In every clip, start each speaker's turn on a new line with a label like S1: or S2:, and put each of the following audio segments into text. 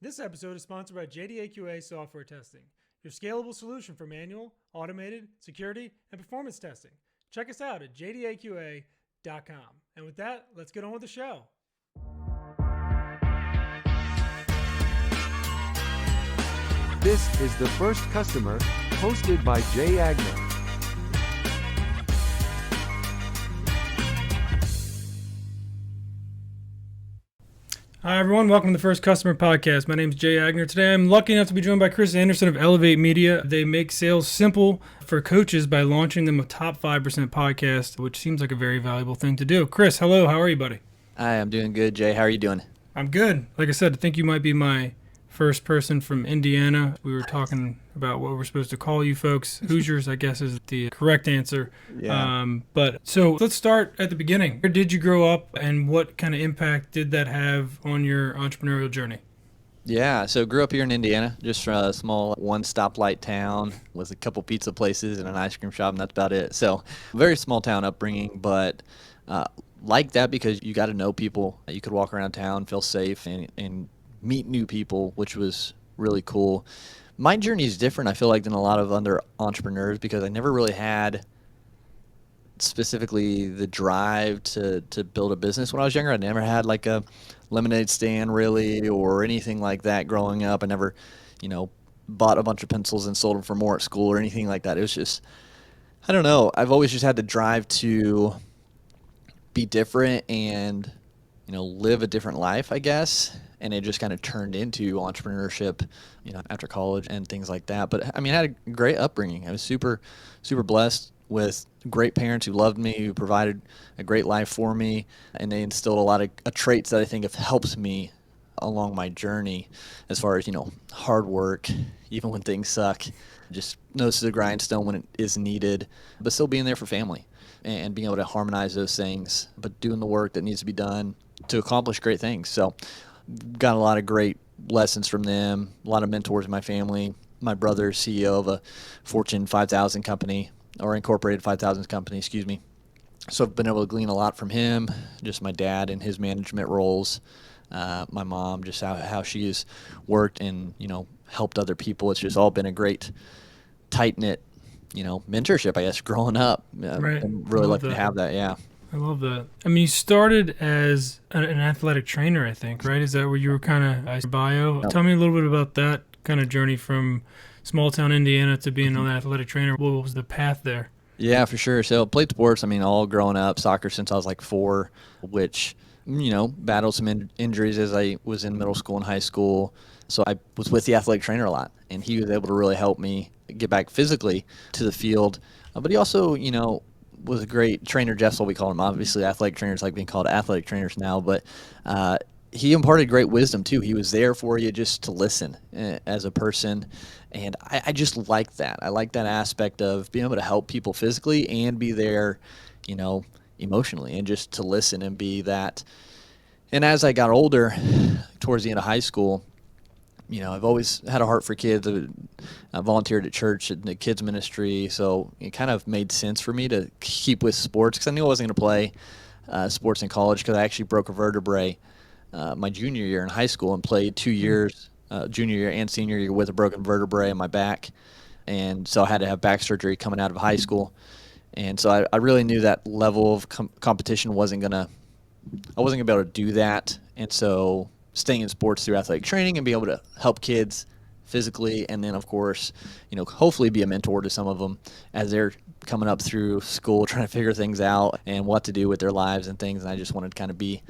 S1: This episode is sponsored by JDAQA Software Testing, your scalable solution for manual, automated, security, and performance testing. Check us out at jdaqa.com. And with that, let's get on with the show.
S2: This is The First Customer, hosted by Jay Agner.
S1: Hi, everyone. Welcome to the First Customer Podcast. My name is Jay Agner. Today, I'm lucky enough to be joined by Chris Anderson of Elevate Media. They make sales simple for coaches by launching them a top 5% podcast, which seems like a very valuable thing to do. Chris, hello. How are you, buddy?
S3: Hi, I'm doing good, Jay. How are you doing?
S1: I'm good. Like I said, I think you might be my first person from Indiana. We were talking about what we're supposed to call you folks. Hoosiers, I guess, is the correct answer.
S3: Yeah.
S1: But so let's start at the beginning. Where did you grow up, and what kind of impact did that have on your entrepreneurial journey?
S3: Yeah, so grew up here in Indiana, just from a small one stoplight town with a couple pizza places and an ice cream shop, and that's about it. So very small town upbringing, but like that because you got to know people. You could walk around town, feel safe, and meet new people, which was really cool. My journey is different, I feel like, than a lot of other entrepreneurs because I never really had specifically the drive to build a business when I was younger. I never had like a lemonade stand really or anything like that growing up. I never, bought a bunch of pencils and sold them for more at school or anything like that. It was just, I don't know. I've always just had the drive to be different and, live a different life, I guess. And it just kind of turned into entrepreneurship, after college and things like that. But I mean, I had a great upbringing. I was super, super blessed with great parents who loved me, who provided a great life for me, and they instilled a lot of traits that I think have helped me along my journey as far as, hard work, even when things suck, just nose to the grindstone when it is needed, but still being there for family and being able to harmonize those things, but doing the work that needs to be done to accomplish great things. So got a lot of great lessons from them, a lot of mentors in my family. My brother's CEO of a Fortune 5,000 company, or Incorporated 5,000 company, excuse me. So I've been able to glean a lot from him, just my dad and his management roles, my mom, just how she's worked and, helped other people. It's just all been a great, tight-knit, mentorship, I guess, growing up.
S1: Right.
S3: I'm really lucky to have that, yeah.
S1: I love that. I mean, you started as an athletic trainer, I think, right? Is that where you were kind of bio?
S3: Yep.
S1: Tell me a little bit about that kind of journey from small town Indiana to being an athletic trainer. What was the path there?
S3: Yeah, for sure. So played sports, all growing up, soccer since I was like 4, which, battled some injuries as I was in middle school and high school. So I was with the athletic trainer a lot, and he was able to really help me get back physically to the field. But he also, was a great trainer. Jeff's what we call him. Obviously, athletic trainers like being called athletic trainers now, but he imparted great wisdom too. He was there for you just to listen as a person, and I just like that. I like that aspect of being able to help people physically and be there, emotionally, and just to listen and be that. And as I got older, towards the end of high school, I've always had a heart for kids. I volunteered at church in the kids ministry, so it kind of made sense for me to keep with sports because I knew I wasn't going to play sports in college because I actually broke a vertebrae my junior year in high school and played 2 years, junior year and senior year, with a broken vertebrae in my back. And so I had to have back surgery coming out of high school. And so I really knew that level of competition I wasn't going to be able to do that. And so staying in sports through athletic training and be able to help kids physically, and then of course, hopefully be a mentor to some of them as they're coming up through school, trying to figure things out and what to do with their lives and things. And I just wanted to kind of be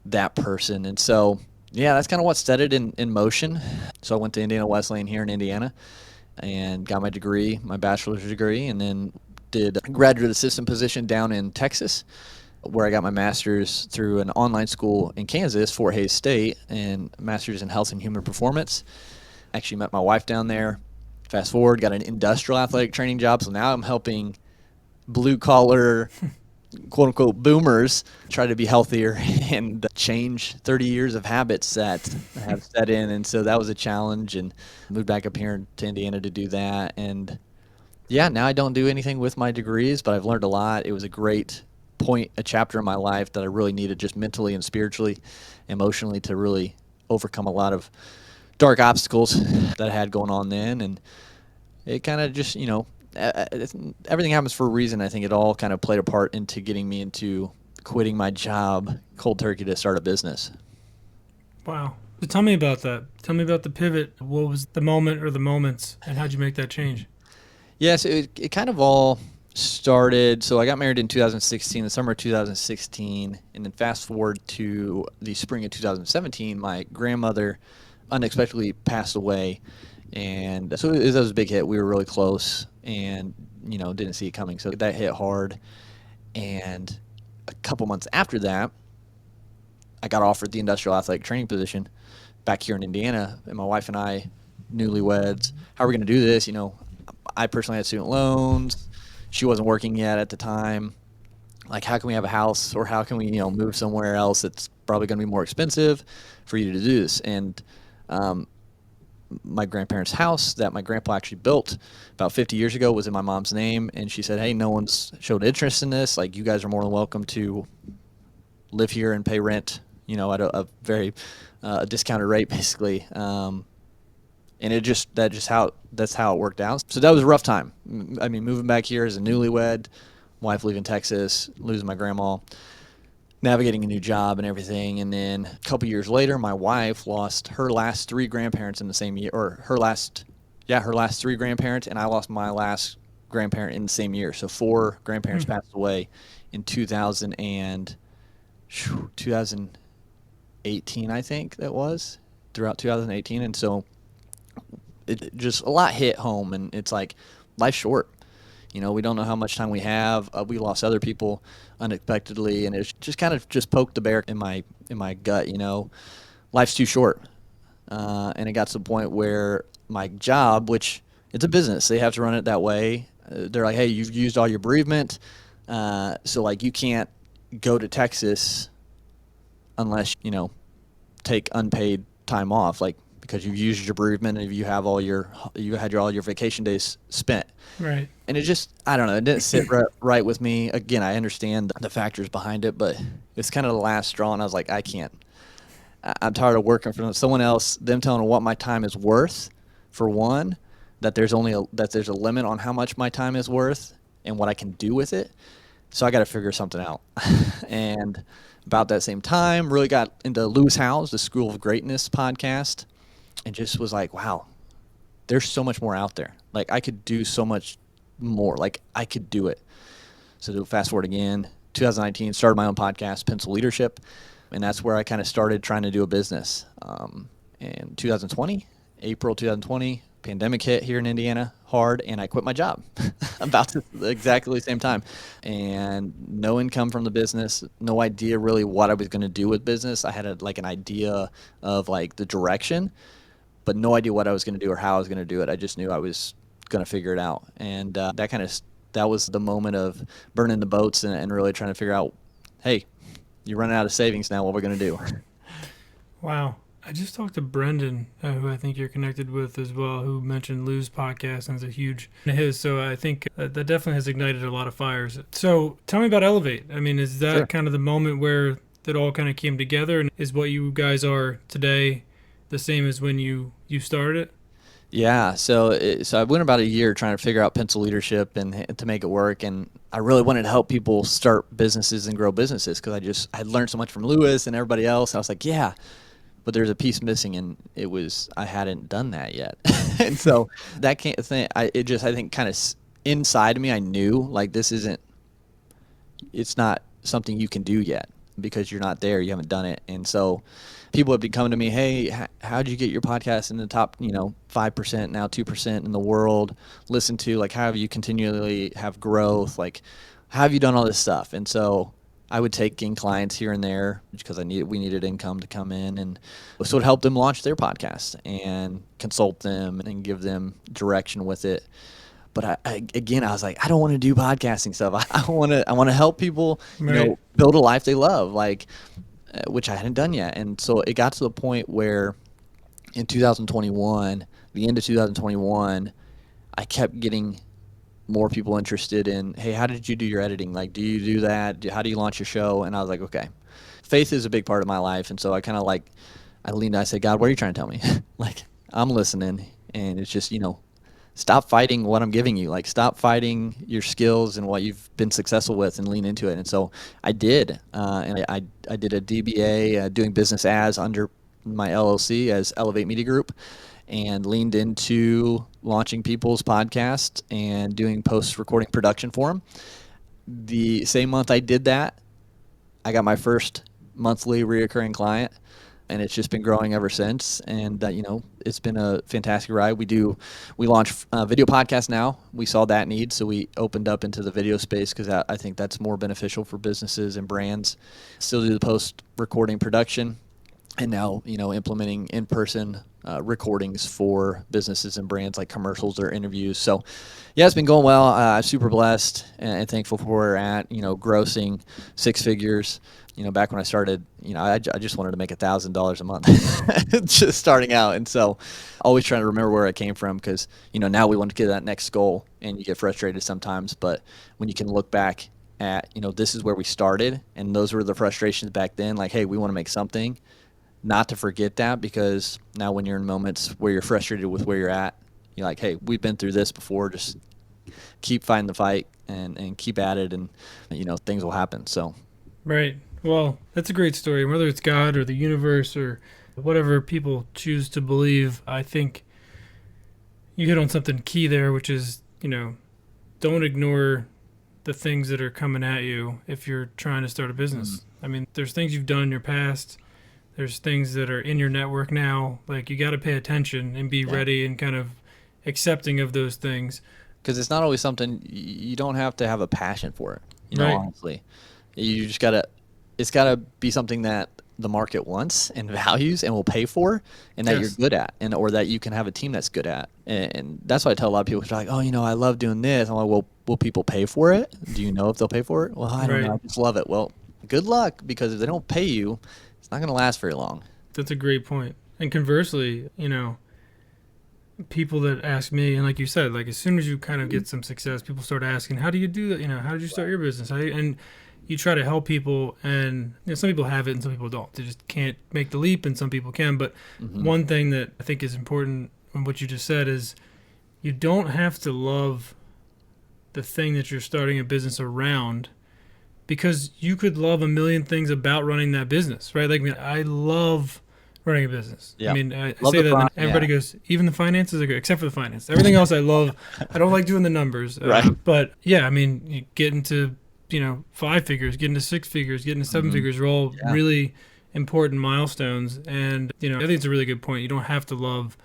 S3: that person. And so, yeah, that's kind of what set it in motion. So I went to Indiana Wesleyan here in Indiana and got my degree, my bachelor's degree, and then did a graduate assistant position down in Texas, where I got my master's through an online school in Kansas, Fort Hays State, and master's in health and human performance. Actually met my wife down there. Fast forward, got an industrial athletic training job, so now I'm helping blue-collar, quote-unquote, boomers try to be healthier and change 30 years of habits that have set in. And so that was a challenge, and moved back up here to Indiana to do that. And, yeah, now I don't do anything with my degrees, but I've learned a lot. It was a great point, a chapter in my life that I really needed, just mentally and spiritually, emotionally, to really overcome a lot of dark obstacles that I had going on then, and it kind of just, everything happens for a reason. I think it all kind of played a part into getting me into quitting my job cold turkey to start a business.
S1: Wow. So tell me about that. Tell me about the pivot. What was the moment or the moments, and how'd you make that change?
S3: Yes, it kind of all started. So I got married in 2016, the summer of 2016, and then fast forward to the spring of 2017, my grandmother unexpectedly passed away. And so that was a big hit. We were really close and, didn't see it coming. So that hit hard. And a couple months after that, I got offered the industrial athletic training position back here in Indiana. And my wife and I, newlyweds, how are we going to do this? I personally had student loans. She wasn't working yet at the time. Like, how can we have a house, or how can we, move somewhere else that's probably going to be more expensive for you to do this? And my grandparents' house that my grandpa actually built about 50 years ago was in my mom's name. And she said, hey, no one's showed interest in this. Like, you guys are more than welcome to live here and pay rent, at a very discounted rate, basically. And that's how it worked out. So that was a rough time. I mean, moving back here as a newlywed, wife leaving Texas, losing my grandma, navigating a new job and everything. And then a couple years later, my wife lost her last three grandparents in the same year, or her last three grandparents, and I lost my last grandparent in the same year. So 4 grandparents passed away in 2018, I think that was, throughout 2018. And so it just a lot hit home, and it's like, life's short. We don't know how much time we have. We lost other people unexpectedly, and it just kind of poked the bear in my gut. Life's too short, and it got to the point where my job, which it's a business, they have to run it that way. They're like, hey, you've used all your bereavement, so like you can't go to Texas unless take unpaid time off, like, because you've used your bereavement and you had all your vacation days spent.
S1: Right.
S3: And it just, I don't know, it didn't sit right with me. Again, I understand the factors behind it, but it's kind of the last straw. And I was like, I can't. I'm tired of working for someone else, them telling me what my time is worth, for one, that there's a limit on how much my time is worth and what I can do with it. So I got to figure something out. And about that same time, really got into Lewis Howes, the School of Greatness podcast, and just was like, wow, there's so much more out there. Like, I could do so much more. Like, I could do it. So to fast forward again, 2019, started my own podcast, Pencil Leadership, and that's where I kind of started trying to do a business. In 2020, April 2020, pandemic hit here in Indiana hard, and I quit my job about exactly the same time. And no income from the business, no idea really what I was going to do with business. I had an idea of like the direction, but no idea what I was going to do or how I was going to do it. I just knew I was going to figure it out. And that was the moment of burning the boats and really trying to figure out, hey, you're running out of savings now. What are we going to do?
S1: Wow. I just talked to Brendan, who I think you're connected with as well, who mentioned Lou's podcast and is a huge his. So I think that definitely has ignited a lot of fires. So tell me about Elevate. I mean, is that
S3: Sure.
S1: kind of the moment where that all kind of came together, and is what you guys are today the same as when you started it?
S3: Yeah, so I went about a year trying to figure out Pencil Leadership and to make it work, and I really wanted to help people start businesses and grow businesses because I had learned so much from Lewis and everybody else. I was like, yeah, but there's a piece missing, and I hadn't done that yet, and so that I think kind of inside of me, I knew like it's not something you can do yet because you're not there, you haven't done it, and so people have been coming to me, hey, how did you get your podcast in the top 5%, now 2% in the world listen to? Like, how have you continually have growth? Like, how have you done all this stuff? And so I would take in clients here and there because we needed income to come in, and so it helped them launch their podcast and consult them and give them direction with it. But I was like, I don't want to do podcasting stuff. I want to help people,
S1: Right.
S3: build a life they love, like, which I hadn't done yet. And so it got to the point where in 2021, the end of 2021, I kept getting more people interested in, hey, how did you do your editing? Like, do you do that? How do you launch your show? And I was like, okay, faith is a big part of my life. And so I kind of I leaned, I said, God, what are you trying to tell me? Like, I'm listening. And it's just, stop fighting what I'm giving you. Like, stop fighting your skills and what you've been successful with, and lean into it. And so I did. And I did a DBA, doing business as under my LLC as Elevate Media Group, and leaned into launching people's podcasts and doing post-recording production for them. The same month I did that, I got my first monthly reoccurring client, and it's just been growing ever since. And it's been a fantastic ride. We launch video podcasts now. We saw that need, so we opened up into the video space because I think that's more beneficial for businesses and brands. Still do the post recording production, and now implementing in-person recordings for businesses and brands, like commercials or interviews. So yeah, it's been going well. I'm super blessed and thankful for where we're at, grossing six figures. Back when I started, I just wanted to make $1,000 a month just starting out. And so always trying to remember where I came from, because, now we want to get that next goal, and you get frustrated sometimes. But when you can look back at, this is where we started, and those were the frustrations back then, like, hey, we want to make something, not to forget that, because now when you're in moments where you're frustrated with where you're at, you're like, hey, we've been through this before, just keep fighting the fight and keep at it, and, things will happen. So.
S1: Right. Well, that's a great story. Whether it's God or the universe or whatever people choose to believe, I think you hit on something key there, which is, don't ignore the things that are coming at you if you're trying to start a business. Mm-hmm. I mean, there's things you've done in your past. There's things that are in your network now. Like, you got to pay attention and be ready and kind of accepting of those things.
S3: Because it's not always something, you don't have to have a passion for it,
S1: right.
S3: Honestly. You just got to, it's got to be something that the market wants and values and will pay for, and that you're good at, or that you can have a team that's good at. And that's why I tell a lot of people, they're like, oh, I love doing this. I'm like, well, will people pay for it? Do you know if they'll pay for it? Well, I don't know. I just love it. Well, good luck, because if they don't pay you, it's not going to last very long.
S1: That's a great point. And conversely, people that ask me, and like you said, like, as soon as you kind of get some success, people start asking, how do you do that? How did you start your business? And you try to help people, and some people have it and some people don't. They just can't make the leap, and some people can. But one thing that I think is important in what you just said is, you don't have to love the thing that you're starting a business around, because you could love a million things about running that business, right? Like, I love running a business. Yeah. I say that, and everybody goes, even the finances are good, except for the finance. Everything else I love. I don't like doing the numbers.
S3: Right.
S1: But yeah, you get into 5 figures, get into 6 figures, get into 7 figures are all really important milestones. And, I think it's a really good point. You don't have to love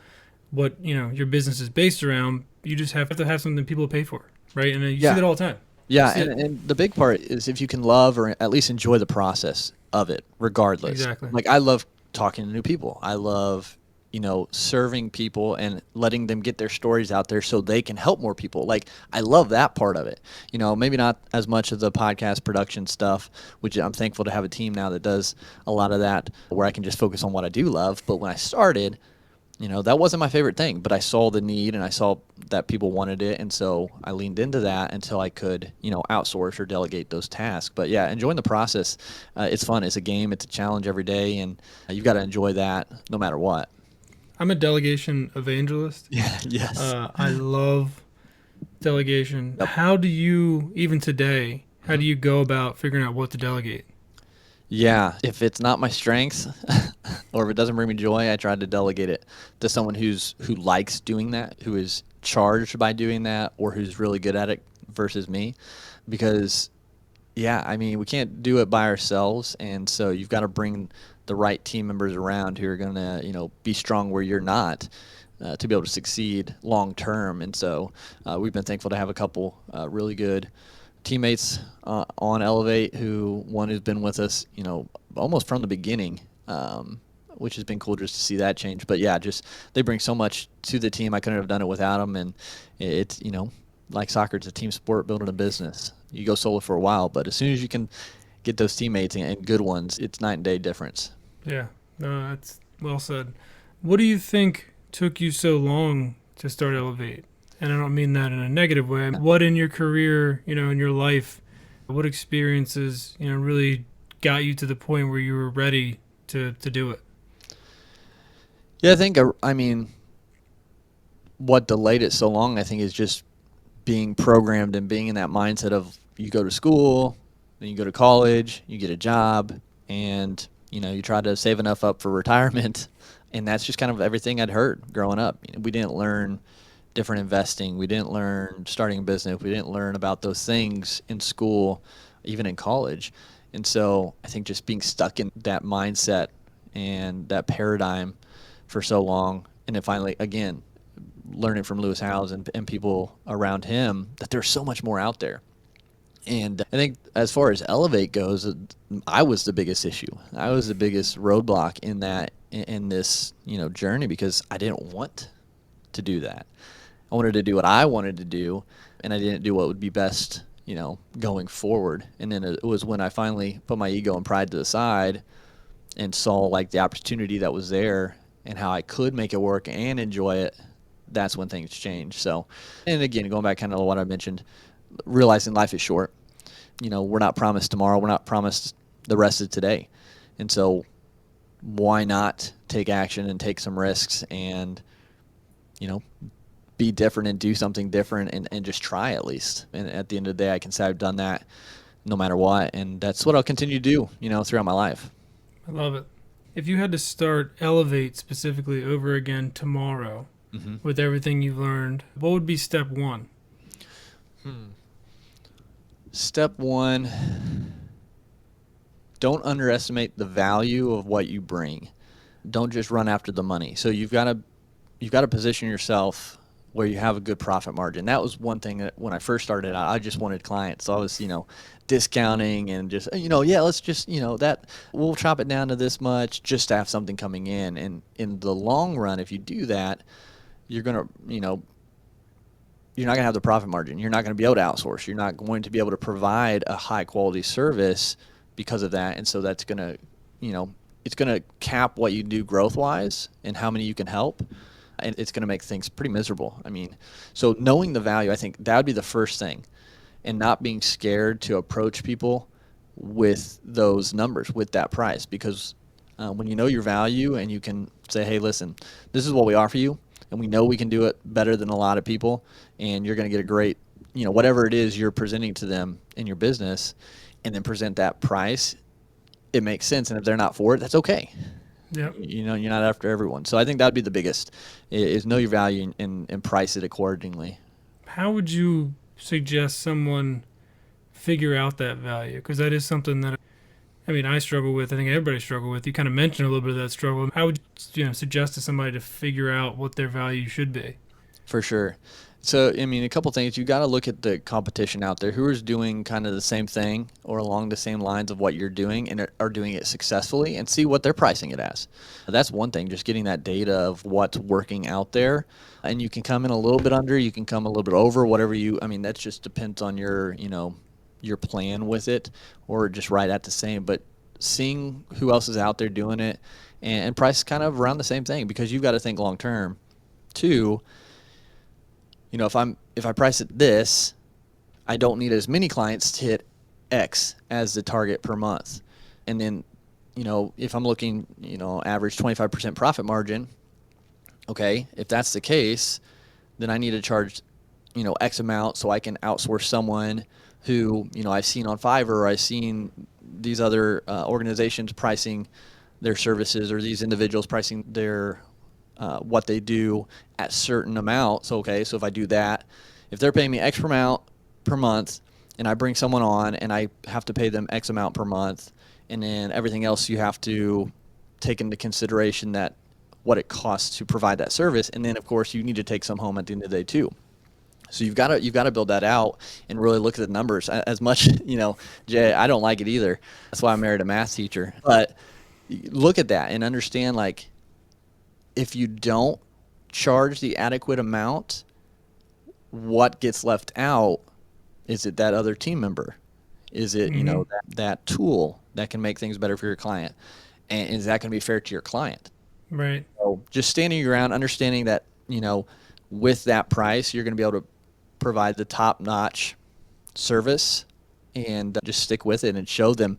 S1: what, your business is based around. You just have to have something that people pay for, right? And you see that all the time.
S3: Yeah, and the big part is if you can love, or at least enjoy the process of it, regardless.
S1: Exactly.
S3: Like, I love talking to new people. I love serving people and letting them get their stories out there so they can help more people. Like, I love that part of it. Maybe not as much of the podcast production stuff, which I'm thankful to have a team now that does a lot of that, where I can just focus on what I do love. But when I started, that wasn't my favorite thing, but I saw the need and I saw that people wanted it. And so I leaned into that until I could, outsource or delegate those tasks. But yeah, enjoying the process. It's fun. It's a game. It's a challenge every day. And you've got to enjoy that no matter what.
S1: I'm a delegation evangelist.
S3: Yeah. Yes.
S1: I love delegation.
S3: Yep.
S1: How do you, even today, how do you go about figuring out what to delegate?
S3: Yeah. If it's not my strength or if it doesn't bring me joy, I try to delegate it to someone who likes doing that, who is charged by doing that, or who's really good at it versus me. Because, we can't do it by ourselves. And so you've got to bring the right team members around who are going to, be strong where you're not, to be able to succeed long term. And so we've been thankful to have a couple really good teammates on Elevate, one who's been with us, almost from the beginning, which has been cool just to see that change. But yeah, just they bring so much to the team. I couldn't have done it without them. And it's, like soccer, it's a team sport, building a business. You go solo for a while, but as soon as you can get those teammates and good ones, it's night and day difference.
S1: Yeah, no, that's well said. What do you think took you so long to start Elevate? And I don't mean that in a negative way. What in your career, in your life, what experiences, really got you to the point where you were ready to do it?
S3: Yeah, I think, I mean, what delayed it so long, I think, is just being programmed and being in that mindset of you go to school, then you go to college, you get a job, and you try to save enough up for retirement, and that's just kind of everything I'd heard growing up. We didn't learn different investing, we didn't learn starting a business, we didn't learn about those things in school, even in college, and so I think just being stuck in that mindset and that paradigm for so long, and then finally again learning from Lewis Howes and people around him that there's so much more out there. And I think as far as Elevate goes, I was the biggest issue. I was the biggest roadblock in this journey, because I didn't want to do that. I wanted to do what I wanted to do, and I didn't do what would be best, going forward. And then it was when I finally put my ego and pride to the side and saw like the opportunity that was there and how I could make it work and enjoy it. That's when things change. So, and again, going back kind of what I mentioned, realizing life is short. We're not promised tomorrow. We're not promised the rest of today. And so why not take action and take some risks and, be different and do something different and just try at least. And at the end of the day, I can say I've done that no matter what. And that's what I'll continue to do, throughout my life.
S1: I love it. If you had to start Elevate specifically over again tomorrow, with everything you've learned, what would be step one?
S3: Step one, don't underestimate the value of what you bring. Don't just run after the money. So you've got to position yourself where you have a good profit margin. That was one thing that when I first started out, I just wanted clients. So I was, discounting and just, yeah, let's just, that we'll chop it down to this much just to have something coming in. And in the long run, if you do that, you're going to, you're not going to have the profit margin. You're not going to be able to outsource. You're not going to be able to provide a high quality service because of that. And so that's going to, it's going to cap what you do growth wise and how many you can help. And it's going to make things pretty miserable. I mean, so knowing the value, I think that would be the first thing, and not being scared to approach people with those numbers, with that price, because when you know your value and you can say, hey, listen, this is what we offer you, and we know we can do it better than a lot of people, and you're going to get a great, whatever it is you're presenting to them in your business, and then present that price, it makes sense. And if they're not for it, that's okay.
S1: Yeah.
S3: You're not after everyone. So I think that would be the biggest, is know your value and price it accordingly.
S1: How would you suggest someone figure out that value? Because that is something that, I struggle with. I think everybody struggle with. You kind of mentioned a little bit of that struggle. How would you suggest to somebody to figure out what their value should be?
S3: For sure. So, a couple things. You got to look at the competition out there. Who is doing kind of the same thing or along the same lines of what you're doing and are doing it successfully, and see what they're pricing it as. That's one thing, just getting that data of what's working out there. And you can come in a little bit under, you can come a little bit over, whatever that just depends on your plan with it, or just right at the same. But seeing who else is out there doing it and price kind of around the same thing, because you've got to think long term too. If I price it this, I don't need as many clients to hit X as the target per month. And then, if I'm looking, average 25% profit margin, okay, if that's the case, then I need to charge, X amount so I can outsource someone who, I've seen on Fiverr, or I've seen these other organizations pricing their services, or these individuals pricing their what they do at certain amounts. Okay, so if I do that, if they're paying me X amount per month, and I bring someone on and I have to pay them X amount per month, and then everything else you have to take into consideration that what it costs to provide that service, and then of course you need to take some home at the end of the day too. So you've got to build that out and really look at the numbers. As much, Jay, I don't like it either. That's why I married a math teacher. But look at that and understand, like, if you don't charge the adequate amount, what gets left out? Is it that other team member? Is it, that tool that can make things better for your client? And is that going to be fair to your client?
S1: Right.
S3: So just standing your ground, understanding that, with that price, you're going to be able to provide the top-notch service and just stick with it and show them,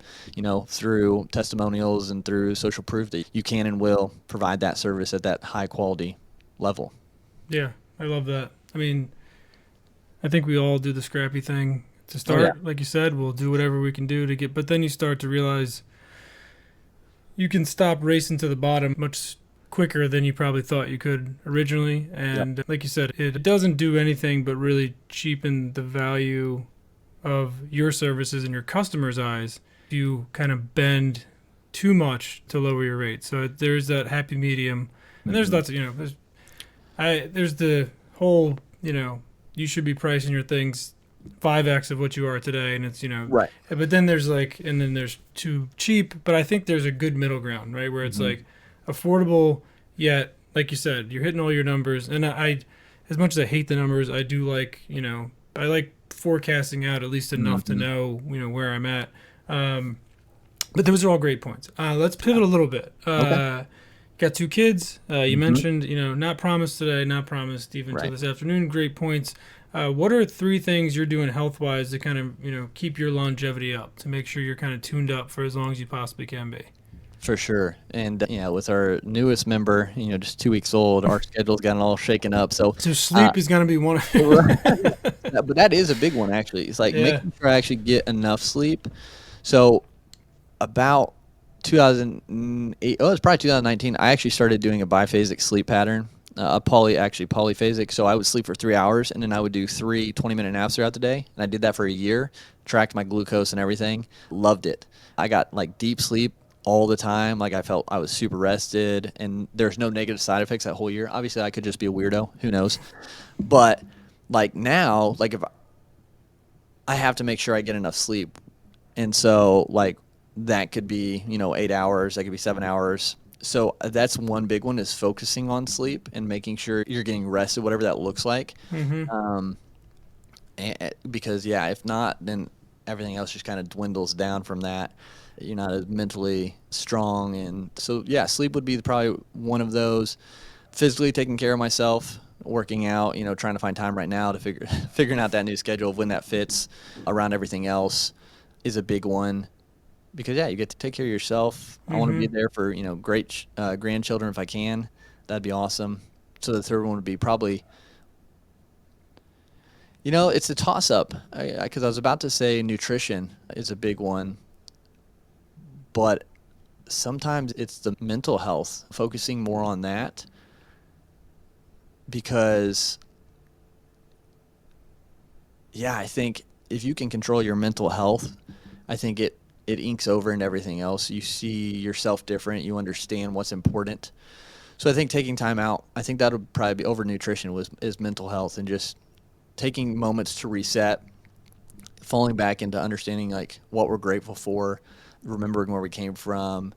S3: through testimonials and through social proof that you can and will provide that service at that high quality level.
S1: Yeah, I love that. I mean, I think we all do the scrappy thing to start.
S3: Oh, yeah.
S1: Like you said, we'll do whatever we can do to get, but then you start to realize you can stop racing to the bottom much quicker than you probably thought you could originally. And like you said, it doesn't do anything but really cheapen the value of your services in your customers' eyes. You kind of bend too much to lower your rate. So there's that happy medium. And there's lots of, there's the whole, you should be pricing your things 5x of what you are today, and it's
S3: Right.
S1: But then there's there's too cheap, but I think there's a good middle ground, right, where it's like affordable yet, like you said, you're hitting all your numbers. And I as much as I hate the numbers, I do like, I like forecasting out at least enough to know, where I'm at. But those are all great points. Let's pivot a little bit.
S3: Okay.
S1: Got 2 kids. You mentioned, not promised today, not promised even till
S3: Right.
S1: this afternoon. Great points. What are 3 things you're doing health-wise to kind of, keep your longevity up, to make sure you're kind of tuned up for as long as you possibly can be?
S3: For sure. And, with our newest member, just 2 weeks old, our schedule's gotten all shaken up. So
S1: sleep is going to be one of
S3: but that is a big one, actually. It's like making sure I actually get enough sleep. So about 2008, it's probably 2019, I actually started doing a biphasic sleep pattern, polyphasic. So I would sleep for 3 hours, and then I would do 3 20-minute naps throughout the day. And I did that for a year, tracked my glucose and everything. Loved it. I got deep sleep all the time. I felt I was super rested, and there's no negative side effects that whole year. Obviously, I could just be a weirdo. Who knows? But now, if I have to make sure I get enough sleep. And so that could be, 8 hours, that could be 7 hours. So that's one big one, is focusing on sleep and making sure you're getting rested, whatever that looks like. Because if not, then everything else just kind of dwindles down from that. You're not as mentally strong. And so, sleep would be probably one of those. Physically taking care of myself, working out, trying to find time right now to figuring out that new schedule of when that fits around everything else is a big one. Because, you get to take care of yourself. I want to be there for, great grandchildren if I can. That'd be awesome. So the third one would be probably, it's a toss-up. Because I was about to say nutrition is a big one. But sometimes it's the mental health, focusing more on that. Because, I think if you can control your mental health, I think it inks over into everything else. You see yourself different. You understand what's important. So I think taking time out, I think that would probably be over nutrition is mental health, and just taking moments to reset, falling back into understanding what we're grateful for, remembering where we came from,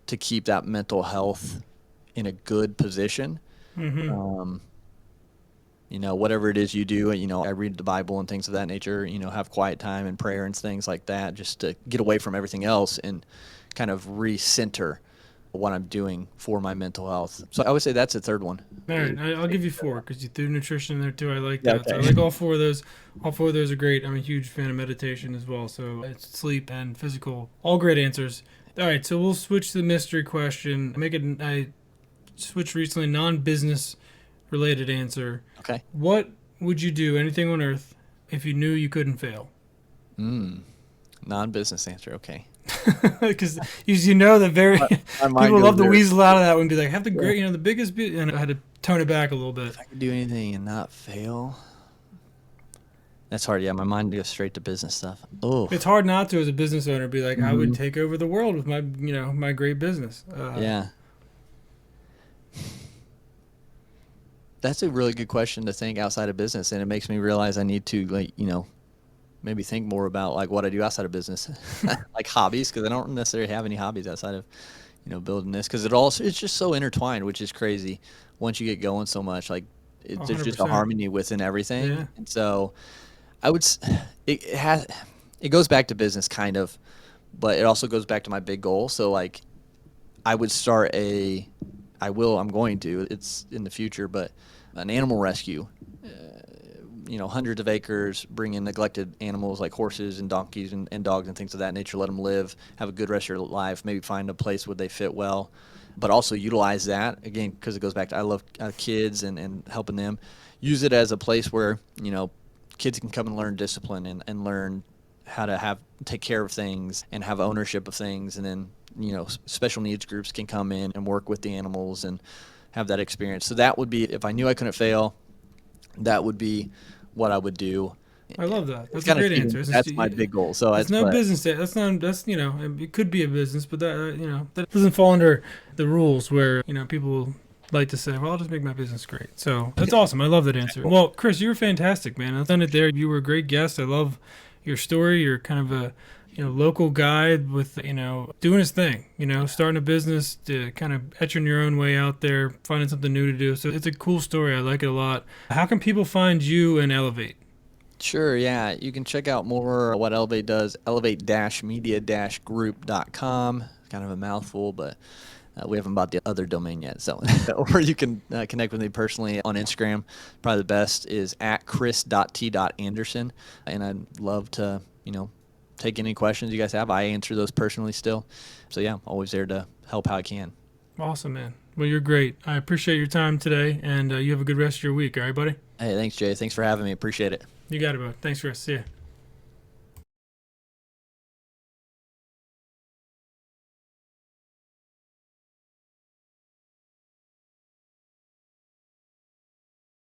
S3: to keep that mental health in a good position. Whatever it is you do, I read the Bible and things of that nature, have quiet time and prayer and things like that, just to get away from everything else and kind of recenter what I'm doing for my mental health. So I would say that's the third one.
S1: All right, I'll give you 4 because you threw nutrition in there too. I like that.
S3: Okay.
S1: So I like all 4 of those. All 4 of those are great. I'm a huge fan of meditation as well. So it's sleep and physical, all great answers. All right, so we'll switch to the mystery question. I switched recently, non-business related answer.
S3: Okay.
S1: What would you do, anything on earth, if you knew you couldn't fail?
S3: Non-business answer. Okay.
S1: Because that people love to weasel out of that one and be like, have the great, the biggest, and I had to tone it back a little bit.
S3: If I could do anything and not fail, that's hard. Yeah, my mind goes straight to business stuff. Oh,
S1: It's hard not to, as a business owner, be like, I would take over the world with my, my great business.
S3: yeah. That's a really good question to think outside of business, and it makes me realize I need to maybe think more about what I do outside of business, like hobbies, because I don't necessarily have any hobbies outside of building this, because it's just so intertwined, which is crazy. Once you get going so much, there's just a
S1: 100%.
S3: harmony within everything.
S1: Yeah.
S3: And so I would it goes back to business kind of, but it also goes back to my big goal. So I would start I'm going to, it's in the future, but an animal rescue hundreds of acres, bring in neglected animals like horses and donkeys and dogs and things of that nature, let them live, have a good rest of your life, maybe find a place where they fit well, but also utilize that, again, because it goes back to I love kids and helping them. Use it as a place where, kids can come and learn discipline and learn how to take care of things and have ownership of things. And then, special needs groups can come in and work with the animals and have that experience. So that would be, if I knew I couldn't fail, that would be what I would do.
S1: I love that. That's a great answer.
S3: That's my big goal. So
S1: it's no business. That's it could be a business, but that doesn't fall under the rules where, people like to say, well, I'll just make my business great. So that's awesome. I love that answer. Well, Chris, you were fantastic, man. I've done it there. You were a great guest. I love your story. You're kind of a local guy with, doing his thing, starting a business, to kind of etching your own way out there, finding something new to do. So it's a cool story. I like it a lot. How can people find you and Elevate?
S3: Sure, yeah. You can check out more what Elevate does, elevate-media-group.com. Kind of a mouthful, but we haven't bought the other domain yet. So, or you can connect with me personally on Instagram. Probably the best is @chris.t.anderson. And I'd love to, take any questions you guys have. I answer those personally still. So yeah, always there to help how I can.
S1: Awesome, man. Well, you're great. I appreciate your time today, and you have a good rest of your week. All right, buddy?
S3: Hey, thanks, Jay. Thanks for having me. Appreciate it.
S1: You got it, bud. Thanks, Chris. See ya.